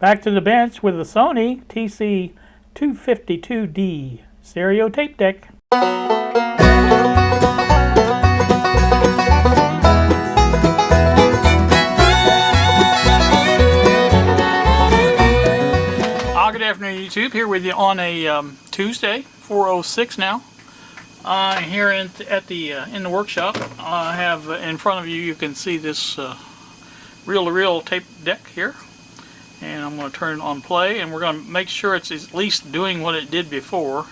Back to the bench with the Sony TC-252D stereo tape deck. Good afternoon, YouTube. Here with you on a Tuesday, 4:06 now. Here in the workshop, I have in front of you. You can see this reel-to-reel tape deck here, and I'm going to turn it on play, and we're going to make sure it's at least doing what it did before.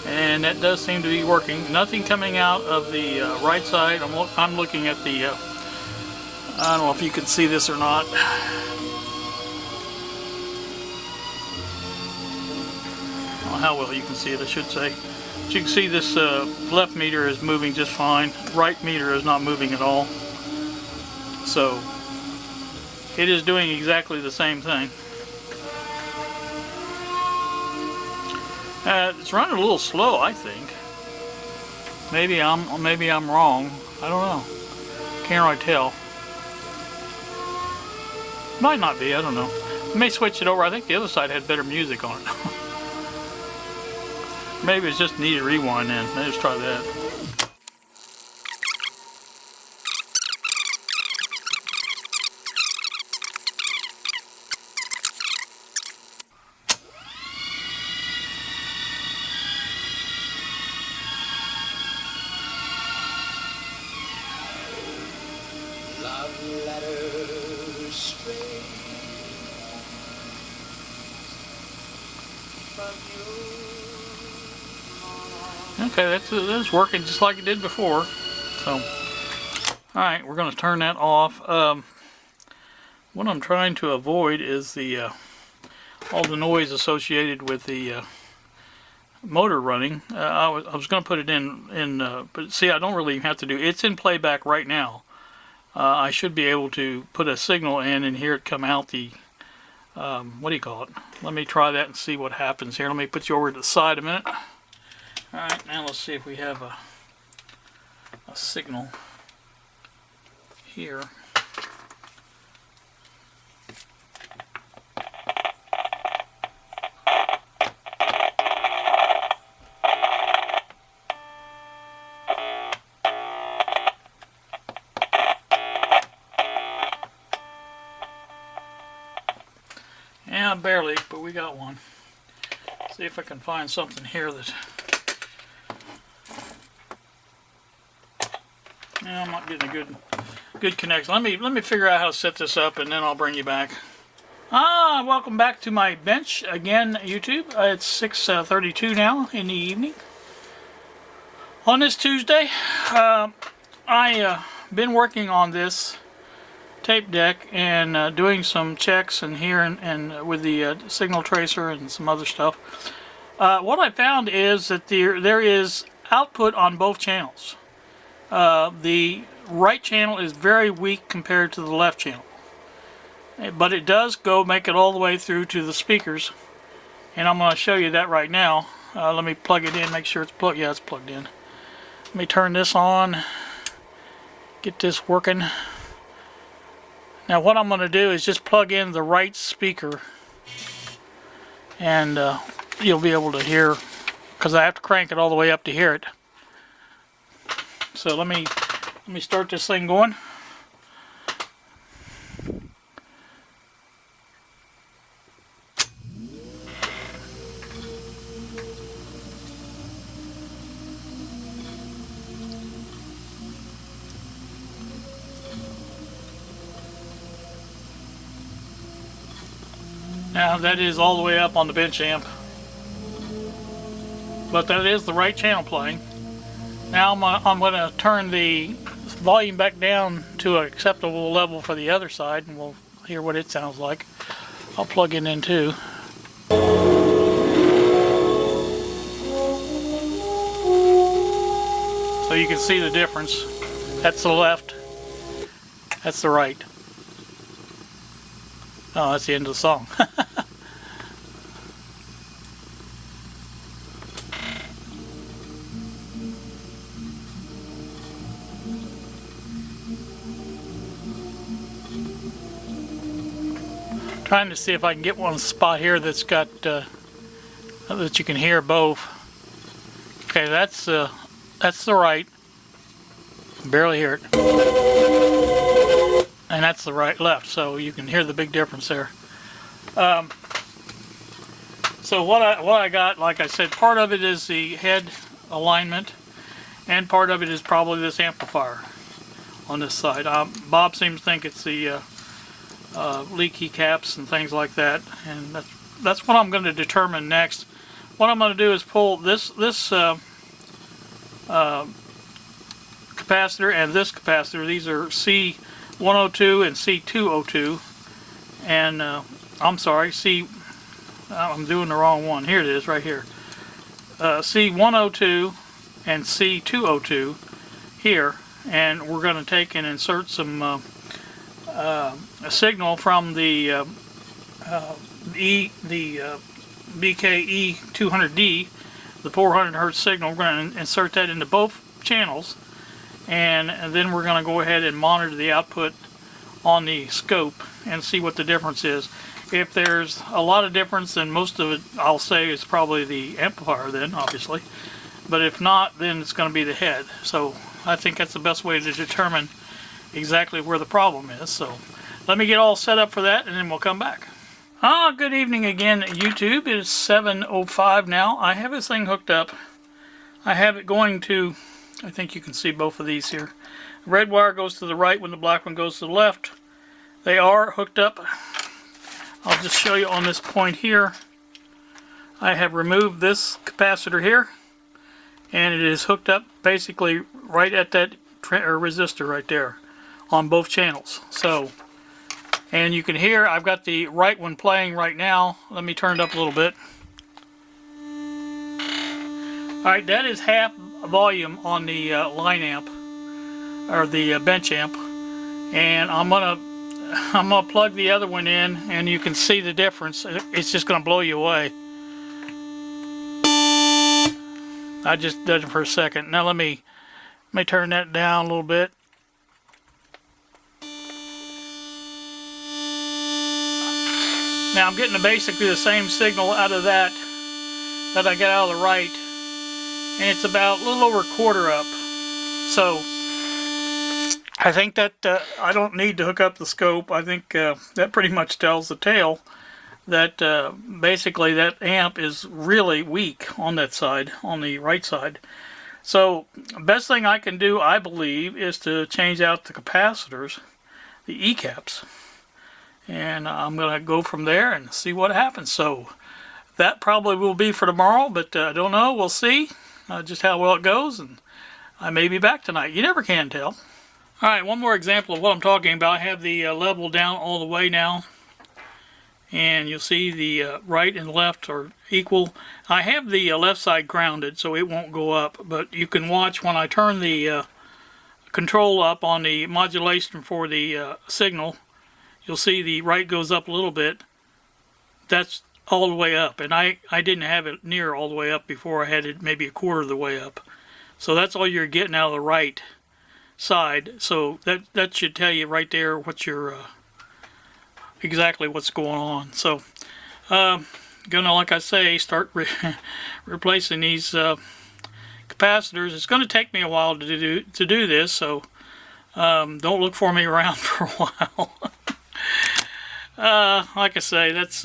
And that does seem to be working. Nothing coming out of the right side. I'm looking at the. I don't know if you can see this or not. Oh, how well you can see it, I should say. But you can see this left meter is moving just fine. Right meter is not moving at all. So it is doing exactly the same thing. It's running a little slow, I think. Maybe I'm wrong. I don't know. Can't really tell. Might not be, I don't know. I may switch it over. I think the other side had better music on it. Maybe it's just needed rewind then. Let's try that. Love letters straight from you. Okay, that's working just like it did before. So, alright, we're going to turn that off. What I'm trying to avoid is the all the noise associated with the motor running. I was going to put it in but see, I don't really have to do. It's in playback right now. I should be able to put a signal in and hear it come out the, what do you call it? Let me try that and see what happens here. Let me put you over to the side a minute. Alright, now let's see if we have a signal here. Yeah, barely, but we got one. See if I can find something here that. Yeah, I'm not getting a good connection. Let me figure out how to set this up, and then I'll bring you back. Welcome back to my bench again, YouTube. It's 6:32 now in the evening. On this Tuesday, I been working on this tape deck and doing some checks and here and with the signal tracer and some other stuff. What I found is that there is output on both channels. The right channel is very weak compared to the left channel, but it does make it all the way through to the speakers, and I'm going to show you that right now. Let me plug it in, make sure it's plugged. Yeah, it's plugged in. Let me turn this on, get this working. Now what I'm going to do is just plug in the right speaker, and you'll be able to hear, because I have to crank it all the way up to hear it. So let me start this thing going. Now that is all the way up on the bench amp, but that is the right channel playing. Now I'm going to turn the volume back down to an acceptable level for the other side, and we'll hear what it sounds like. I'll plug it in too. So you can see the difference. That's the left, that's the right. Oh, that's the end of the song. Trying to see if I can get one spot here that's got that you can hear both. Okay, that's the right. Barely hear it. And that's the left, so you can hear the big difference there. So what I got, like I said, part of it is the head alignment, and part of it is probably this amplifier on this side. Bob seems to think it's the leaky caps and things like that, and that's what I'm going to determine next. What I'm going to do is pull this capacitor and this capacitor. These are C102 and C202, and I'm sorry, I'm doing the wrong one. Here it is, right here. C102 and C202 here, and we're going to take and insert some a signal from the BKE 200D, the 400 hertz signal. We're going to insert that into both channels, and then we're going to go ahead and monitor the output on the scope and see what the difference is. If there's a lot of difference, then most of it, I'll say, is probably the amplifier then, obviously. But if not, then it's going to be the head. So I think that's the best way to determine exactly where the problem is. So let me get all set up for that, and then we'll come back. Good evening again, YouTube. It is 7:05 now. I have this thing hooked up. I have it going to, I think you can see both of these here. The red wire goes to the right when the black one goes to the left. They are hooked up. I'll just show you on this point here. I have removed this capacitor here, and it is hooked up basically right at that resistor right there on both channels. So, and you can hear I've got the right one playing right now. Let me turn it up a little bit. Alright, that is half volume on the line amp, or the bench amp, and I'm gonna plug the other one in, and you can see the difference. It's just gonna blow you away. I just did it for a second. Now let me turn that down a little bit. Now I'm getting basically the same signal out of that I get out of the right, and it's about a little over a quarter up. So I think that I don't need to hook up the scope. I think that pretty much tells the tale that basically that amp is really weak on that side, on the right side. So best thing I can do, I believe, is to change out the capacitors, the E-caps, and I'm going to go from there and see what happens. So that probably will be for tomorrow, but I don't know. We'll see just how well it goes, and I may be back tonight. You never can tell. Alright, one more example of what I'm talking about. I have the level down all the way now, and you'll see the right and left are equal. I have the left side grounded, so it won't go up, but you can watch when I turn the control up on the modulation for the signal. You'll see the right goes up a little bit. That's all the way up, and I didn't have it near all the way up before. I had it maybe a quarter of the way up. So that's all you're getting out of the right side. So that should tell you right there what your exactly what's going on. So gonna, like I say, start replacing these capacitors. It's going to take me a while to do this, so don't look for me around for a while. Like I say, that's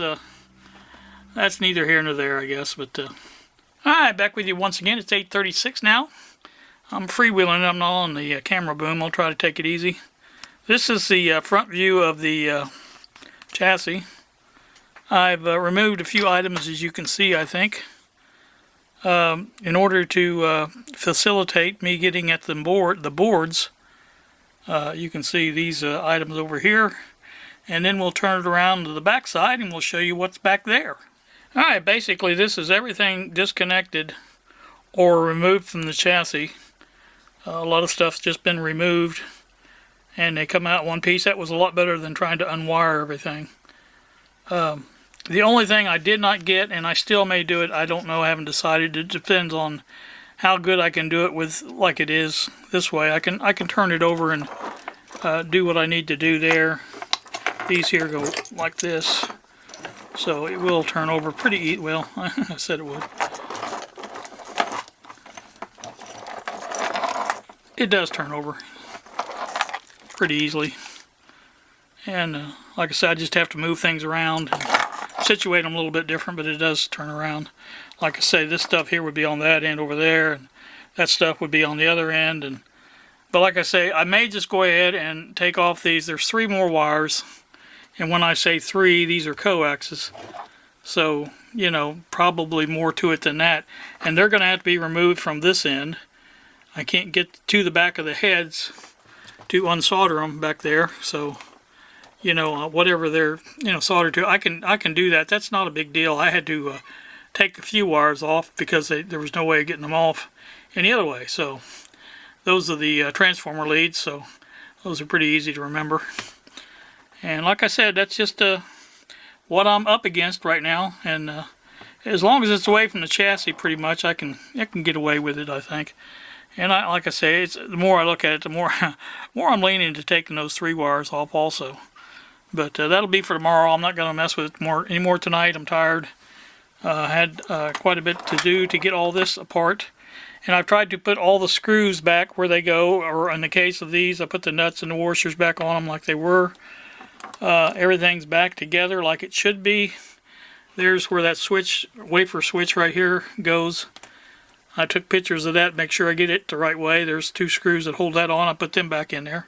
neither here nor there, I guess. But alright, back with you once again. It's 8:36 now. I'm freewheeling. I'm not on the camera boom. I'll try to take it easy. This is the front view of the chassis. I've removed a few items, as you can see, I think, in order to facilitate me getting at the boards. You can see these items over here, and then we'll turn it around to the back side and we'll show you what's back there. Alright, basically this is everything disconnected or removed from the chassis. A lot of stuff's just been removed, and they come out one piece. That was a lot better than trying to unwire everything. The only thing I did not get, and I still may do it, I don't know, I haven't decided. It depends on how good I can do it with, like it is this way. I can turn it over and do what I need to do there. These here go like this. So it will turn over pretty well. I said it would. It does turn over pretty easily. And like I said, I just have to move things around and situate them a little bit different, but it does turn around. Like I say, this stuff here would be on that end over there, and that stuff would be on the other end. But like I say, I may just go ahead and take off these. There's 3 more wires, and when I say 3, these are coaxes. So, you know, probably more to it than that. And they're going to have to be removed from this end. I can't get to the back of the heads to unsolder them back there. So, you know, whatever they're, you know, soldered to, I can do that. That's not a big deal. I had to take a few wires off because there was no way of getting them off any other way. So those are the transformer leads. So those are pretty easy to remember. And like I said, that's just what I'm up against right now. And as long as it's away from the chassis, pretty much, I can get away with it, I think. And like I say, the more I look at it, the more I'm leaning to taking those 3 wires off also. But that'll be for tomorrow. I'm not going to mess with it anymore tonight. I'm tired. I had quite a bit to do to get all this apart. And I've tried to put all the screws back where they go, or in the case of these, I put the nuts and the washers back on them like they were. Everything's back together like it should be. There's where that wafer switch right here goes. I took pictures of that, make sure I get it the right way. There's 2 screws that hold that on. I put them back in there.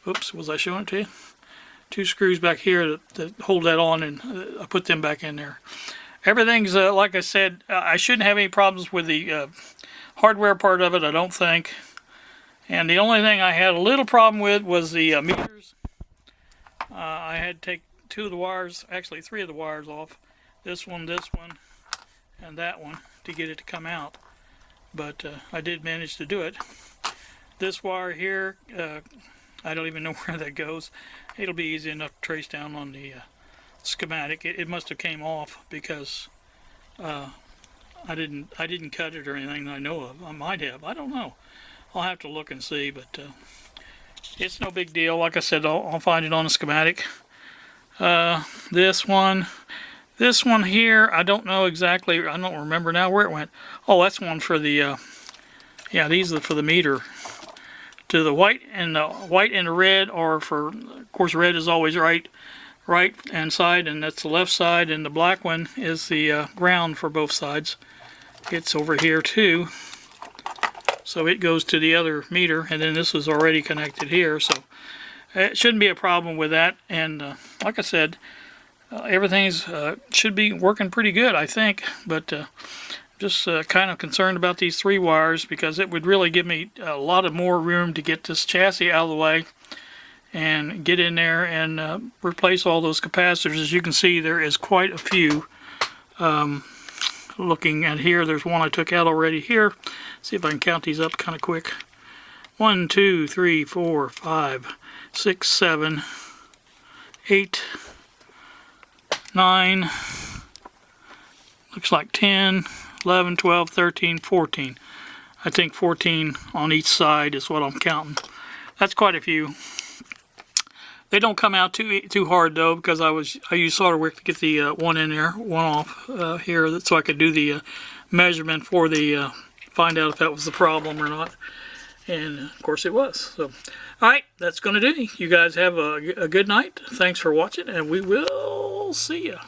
Oops, was I showing it to you? 2 screws back here that hold that on, and I put them back in there. Everything's, like I said, I shouldn't have any problems with the hardware part of it, I don't think. And the only thing I had a little problem with was the meters. I had to take 2 of the wires, actually 3 of the wires off. This one, and that one to get it to come out. But I did manage to do it. This wire here, I don't even know where that goes. It'll be easy enough to trace down on the schematic. It must have came off because I didn't cut it or anything that I know of. I might have. I don't know. I'll have to look and see, but it's no big deal. Like I said, I'll find it on the schematic. This one here, I don't know exactly. I don't remember now where it went. Oh, that's one for the yeah, these are for the meter. To the white and the red, or for, of course, red is always right hand side, and that's the left side, and the black one is the ground for both sides. It's over here too, so it goes to the other meter, and then this is already connected here, so it shouldn't be a problem with that. And like I said, everything's should be working pretty good, I think, but just kind of concerned about these 3 wires, because it would really give me a lot of more room to get this chassis out of the way and get in there and replace all those capacitors. As you can see, there is quite a few. Looking at here, there's one I took out already here. See if I can count these up kind of quick. 1, 2, 3, 4, 5, 6, 7, 8, 9, looks like 10, 11, 12, 13, 14. I think 14 on each side is what I'm counting. That's quite a few. They don't come out too hard though, because I used solder wick to get the one in there, one off here, so I could do the measurement for the find out if that was the problem or not. And of course it was. So, all right, that's going to do. You guys have a good night. Thanks for watching, and we will see you.